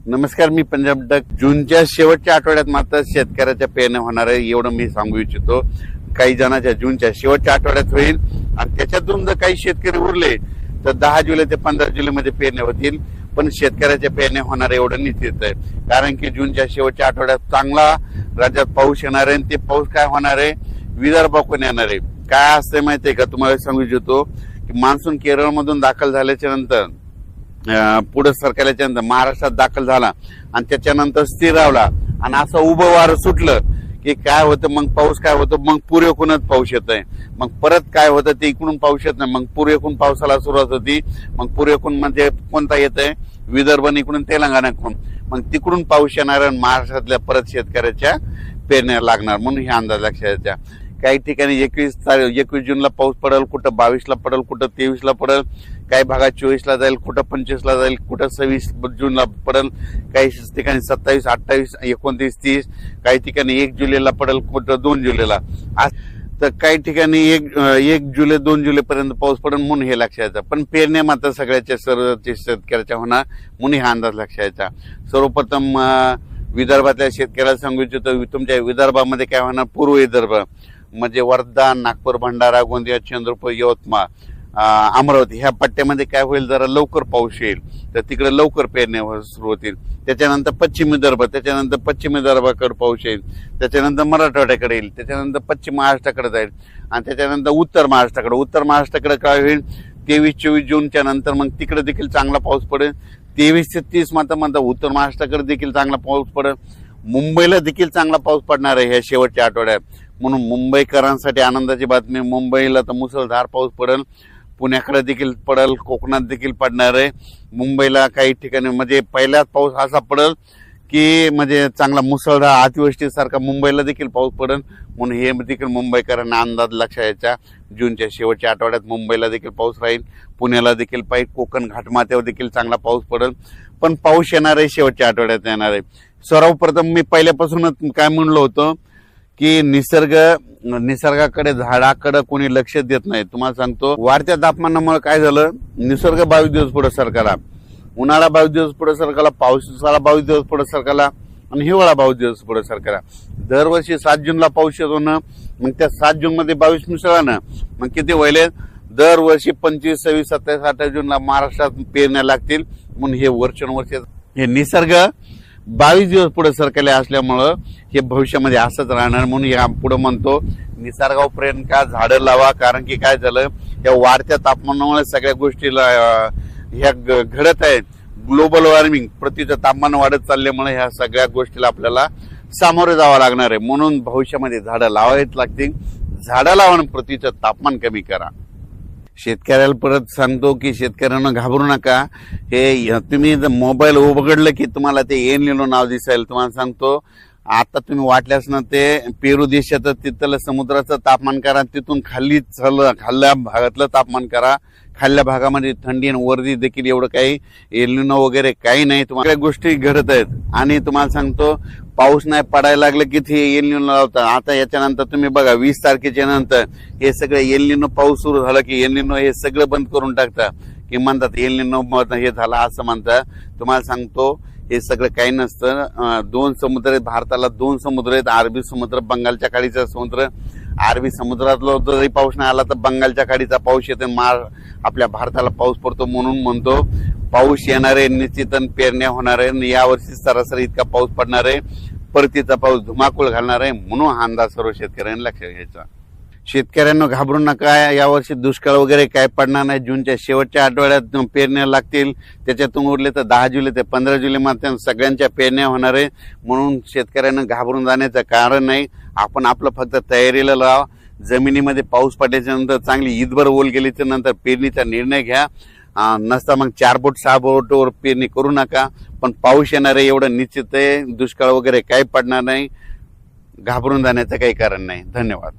नमस्कार, मी पंजाब डक. जूनच्या शेवटच्या आठवड्यात मात्र शेतकऱ्याच्या पेरण्या होणार आहे एवढं मी सांगू इच्छितो. काही जणांच्या जूनच्या शेवटच्या आठवड्यात होईल आणि त्याच्यातून जर काही शेतकरी उरले तर 10 जुलै ते 15 जुलै मध्ये पेरण्या होतील. पण शेतकऱ्याच्या पेरण्या होणार एवढं निश्चित आहे, कारण की जूनच्या शेवटच्या आठवड्यात चांगला राज्यात पाऊस येणार आहे. ते पाऊस काय होणार आहे, विदर्भाकडून येणार आहे. काय असते माहितीये का, तुम्हाला सांगू इच्छितो की मान्सून केरळमधून दाखल झाल्याच्या नंतर पुढे सरकारच्या नंतर महाराष्ट्रात दाखल झाला आणि त्याच्यानंतर स्थिरावला आणि असं उभं वारं सुटलं की काय होतं, मग पाऊस काय होतं, मग पूर्वेकडूनच पाऊस येत आहे. मग परत काय होतं, ते इकडून पाऊस येत नाही, मग पूर्वेकडून पावसाला सुरुवात होती. मग पूर्वेकडून म्हणजे कोणता येत आहे, विदर्भ, इकडून तेलंगणाकडून, मग तिकडून पाऊस येणार आणि महाराष्ट्रातल्या परत शेतकऱ्याच्या पेरण्या लागणार. म्हणून हे अंदाज लक्षात द्या. काही ठिकाणी 21 जूनला पाऊस पडेल, कुठं 22ला पडेल, कुठं 23ला पडेल, काही भागात 24ला जाईल, कुठं 25ला जाईल, कुठं 26 जूनला पडेल, काही ठिकाणी 27, 28, 29, 30, काही ठिकाणी 1 जुलैला पडेल, कुठं 2 जुलैला. तर काही ठिकाणी 1 जुलै 2 जुलै पर्यंत पाऊस पडेल. म्हणून हे लक्षात द्यायचं. पण पेरण्या मात्र सगळ्याच्या सर्व शेतकऱ्याच्या होणार, म्हणून हा अंदाज लक्षात द्यायचा. सर्वप्रथम विदर्भातल्या शेतकऱ्याला सांगू इच्छितो, तुमच्या विदर्भामध्ये काय होणार, पूर्व विदर्भ म्हणजे वर्धा, नागपूर, भंडारा, गोंदिया, चंद्रपूर, यवतमाळ, अमरावती ह्या पट्ट्यामध्ये काय होईल, जरा लवकर पाऊस येईल, तर तिकडे लवकर पेरण्या सुरू होतील. त्याच्यानंतर पश्चिम विदर्भ, त्याच्यानंतर पश्चिम विदर्भाकडे पाऊस येईल, त्याच्यानंतर मराठवाड्याकडे येईल, त्याच्यानंतर पश्चिम महाराष्ट्राकडे जाईल आणि त्याच्यानंतर उत्तर महाराष्ट्राकडे काय होईल, 23-24 जूनच्या नंतर मग तिकडे देखील चांगला पाऊस पडेल. 23 ते 30 मात्र उत्तर महाराष्ट्राकडे देखील चांगला पाऊस पडेल. मुंबईला देखील चांगला पाऊस पडणार आहे ह्या शेवटच्या आठवड्यात. म्हणून मुंबईकरांसाठी आनंदाची बातमी, मुंबईला तर मुसळधार पाऊस पडेल, पुण्याकडे देखील पडेल, कोकणात देखील पडणार आहे. मुंबईला काही ठिकाणी म्हणजे पहिल्याच पाऊस असा पडेल की म्हणजे चांगला मुसळधार अतिवृष्टीसारखा मुंबईला देखील पाऊस पडेल. म्हणून हे देखील मुंबईकरांना अंदाज लक्षात यायचा. जूनच्या शेवटच्या आठवड्यात मुंबईला देखील पाऊस राहील, पुण्याला देखील पाहिजे, कोकण घाटमाथ्यावर देखील चांगला पाऊस पडेल. पण पाऊस येणार आहे, शेवटच्या आठवड्यात येणार आहे. सर्वप्रथम मी पहिल्यापासूनच काय म्हणलो होतो की निसर्गाकडे, झाडाकडे कोणी लक्ष देत नाही. तुम्हाला सांगतो, वाढत्या तापमानामुळे काय झालं, निसर्ग 22 दिवस पुढे सरकारला, उन्हाळा 22 दिवस पुढे सरकारला, पावसाळा 22 दिवस पुढे सरकारला आणि हिवाळा 22 दिवस पुढे सरकारला. दरवर्षी 7 जूनला पाऊस येतो ना, मग त्या 7 जून मध्ये 22 मिसळा ना, मग किती व्हायले, दरवर्षी 25, 26, 27, 28 जूनला महाराष्ट्रात पेरण्या लागतील. म्हणून हे वर्षानुवर्ष हे निसर्ग 22 दिवस पुढे सरकारले असल्यामुळं हे भविष्यामध्ये असंच राहणार. म्हणून या पुढे म्हणतो, निसर्गावर प्रेम का, झाडं लावा. कारण की काय झालं, या वाढत्या तापमानामुळे सगळ्या गोष्टीला ह्या घडत आहेत. ग्लोबल वॉर्मिंग, पृथ्वीचं तापमान वाढत चालल्यामुळे ह्या सगळ्या गोष्टीला आपल्याला सामोरे जावं लागणार आहे. म्हणून भविष्यामध्ये झाडं लावावीच लागतील. झाडं लावा आणि पृथ्वीचं तापमान कमी करा. शेतकऱ्याला परत सांगतो की शेतकऱ्यांना घाबरू नका. हे तुम्ही जर मोबाईल उघडलं की तुम्हाला ते एल निनो नाव दिसेल. तुम्हाला सांगतो, आता तुम्ही वाटल्यास ना ते पेरू देशाचं तिथलं समुद्राचं तापमान करा, तिथून खाल्ल्या भागातलं तापमान करा. खाल्ल्या भागामध्ये थंडी आणि वर्दी देखील एवढं काही एल निनो वगैरे काही नाही. तुम्हाला गोष्टी घडत आहेत. आणि तुम्हाला सांगतो, पाऊस नाही पडायला लागलं की ते एल निनो लावतात. आता याच्यानंतर तुम्ही बघा, 20 तारखेच्या नंतर हे सगळं एल निनो पाऊस सुरू झाला की एल निनो हे सगळं बंद करून टाकतात, की म्हणतात एल निनो हे झाला असं म्हणतात. तुम्हाला सांगतो, हे सगळं काही नसतं. 2 समुद्र आहेत भारताला, 2 समुद्र आहेत, अरबी समुद्र, बंगालच्या खाडीचा समुद्र. अरबी समुद्रातला जरी पाऊस नाही आला तर बंगालच्या खाडीचा पाऊस येतो, आपल्या भारताला पाऊस पडतो. म्हणून म्हणतो, पाऊस येणार आहे निश्चित, पेरण्या होणार आहे. यावर्षी सरासरी इतका पाऊस पडणार आहे, परतीचा पाऊस धुमाकूळ घालणार आहे. म्हणून हा अंदाज सर्व शेतकऱ्यांनी लक्षात घ्यायचा. शेतकऱ्यांना घाबरू नका, यावर्षी दुष्काळ वगैरे काय पडणार नाही. जूनच्या शेवटच्या आठवड्यात पेरण्या लागतील. त्याच्यातून उरले तर 10 जुलै ते 15 जुलै मध्ये सगळ्यांच्या पेरण्या होणार आहे. म्हणून शेतकऱ्यांना घाबरून जाण्याचं कारण नाही. आपण आपलं फक्त तयारीला लावा. जमिनीमध्ये पाऊस पडल्याच्या नंतर चांगली ईदभर ओल गेल्याच्या नंतर पेरणीचा निर्णय घ्या. नसता मग 4 बोट 6 बोटवर पेरणी करू नका. पण पाऊस येणार आहे एवढं निश्चित आहे. दुष्काळ वगैरे काही पडणार नाही. घाबरून जाण्याचं काही कारण नाही. धन्यवाद.